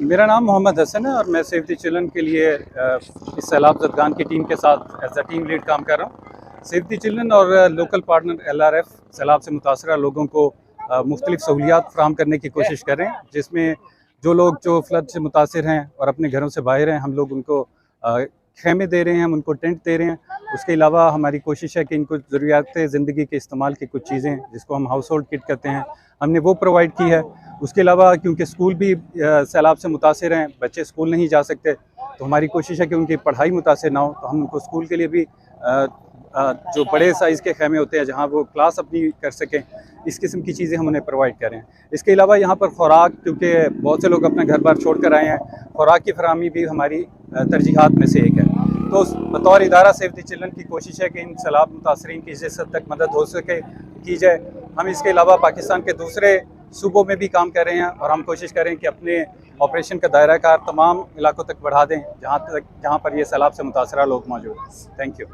मेरा नाम मोहम्मद हसन है और मैं सेव द चिल्ड्रन के लिए इस सैलाब ज़दगान की टीम के साथ एज अ टीम लीड काम कर रहा हूँ। सेव द चिल्ड्रन और लोकल पार्टनर LRF सैलाब से मुतासरा लोगों को मुख्तलिफ सहूलियात फराहम करने की कोशिश कर रहे हैं, जिसमें जो लोग जो फ्लड से मुतासर हैं और अपने घरों से बाहर हैं, हम लोग उनको खेमे दे रहे हैं, हम उनको टेंट दे रहे हैं। उसके अलावा हमारी कोशिश है कि इनको ज़रूरियात ज़िंदगी के इस्तेमाल की कुछ चीज़ें जिसको हम हाउस होल्ड किट कहते हैं, हमने वो प्रोवाइड की है। उसके अलावा क्योंकि स्कूल भी सैलाब से मुतासर हैं, बच्चे स्कूल नहीं जा सकते, तो हमारी कोशिश है कि उनकी पढ़ाई मुतासर ना हो, तो हम उनको स्कूल के लिए भी जो बड़े साइज़ के खेमे होते हैं जहाँ वो क्लास अपनी कर सकें, इस किस्म की चीज़ें हम उन्हें प्रोवाइड करें। इसके अलावा यहाँ पर खुराक, क्योंकि बहुत से लोग अपना घर बार छोड़ कर आए हैं, खुराक की फराहमी भी हमारी तरजीहात में से एक है। तो बतौर इदारा सेव द चिल्ड्रन की कोशिश है कि इन सैलाब मुतासरीन की जिस हद तक मदद हो सके की जाए। हम इसके अलावा पाकिस्तान के दूसरे सूबों में भी काम कर रहे हैं और हम कोशिश करें कि अपने ऑपरेशन का दायरा कार तमाम इलाकों तक बढ़ा दें जहाँ पर ये सैलाब से मुतासरा लोग मौजूद हैं। Thank you.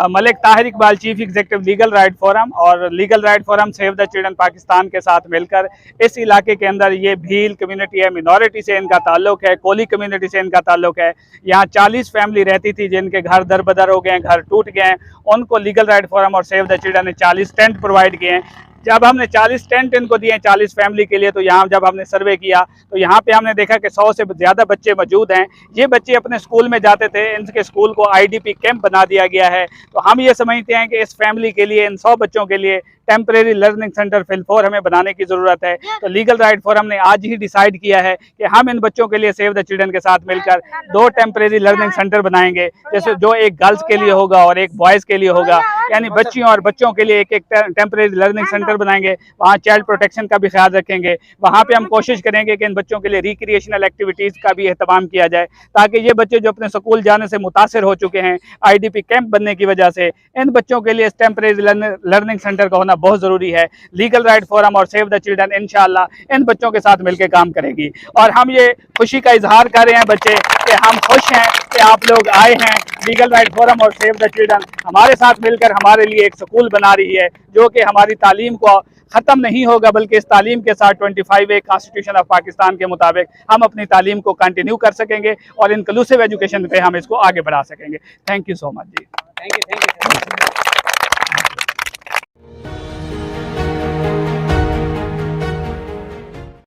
Malik Tahir Iqbal, chief executive legal right forum, और legal right forum save the children Pakistan के साथ मिलकर इस इलाके के अंदर ये भील कम्युनिटी है, मिनॉरिटी से इनका ताल्लुक है, कोली कम्युनिटी से इनका ताल्लुक है। यहाँ 40 फैमिली रहती थी जिनके घर दरबदर हो गए हैं, घर टूट गए हैं। उनको लीगल राइट फोरम और सेव द चिल्ड्रन ने 40 टेंट प्रोवाइड किए हैं। जब हमने 40 टेंट इनको दिए 40 फैमिली के लिए, तो यहाँ जब हमने सर्वे किया तो यहाँ पे हमने देखा कि 100 से ज़्यादा बच्चे मौजूद हैं। ये बच्चे अपने स्कूल में जाते थे, इनके स्कूल को IDP कैंप बना दिया गया है। तो हम ये समझते हैं कि इस फैमिली के लिए, इन 100 बच्चों के लिए टेम्परेरी लर्निंग सेंटर फिलफोर हमें बनाने की ज़रूरत है। तो लीगल राइट फोरम ने आज ही डिसाइड किया है कि हम इन बच्चों के लिए सेव द चिल्ड्रन के साथ मिलकर 2 टेम्परेरी लर्निंग सेंटर बनाएंगे, जैसे जो एक गर्ल्स के लिए होगा और एक बॉयज़ के लिए होगा, यानी बच्चियों और बच्चों के लिए एक टेम्परेरी लर्निंग सेंटर बनाएंगे। वहाँ चाइल्ड प्रोटेक्शन का भी ख्याल रखेंगे। वहाँ पे हम कोशिश करेंगे कि इन बच्चों के लिए रिक्रिएशनल एक्टिविटीज़ का भी एहतमाम किया जाए, ताकि ये बच्चे जो अपने स्कूल जाने से मुतासर हो चुके हैं IDP कैंप बनने की वजह से, इन बच्चों के लिए इस टेम्परेरी लर्निंग सेंटर का होना बहुत ज़रूरी है। लीगल राइट फोरम और सेव द चिल्ड्रन इंशाअल्लाह इन बच्चों के साथ मिलकर काम करेगी। और हम ये खुशी का इजहार कर रहे हैं बच्चे कि हम खुश हैं कि आप लोग आए हैं। लीगल राइट फोरम और सेव द चिल्ड्रन हमारे साथ मिलकर हमारे लिए एक स्कूल बना रही है, जो कि हमारी तालीम को ख़त्म नहीं होगा, बल्कि इस तालीम के साथ 25A कॉन्स्टिट्यूशन ऑफ पाकिस्तान के मुताबिक हम अपनी तालीम को कंटिन्यू कर सकेंगे और इंक्लूसिव एजुकेशन पे हम इसको आगे बढ़ा सकेंगे। थैंक यू सो मच जी। Thank you.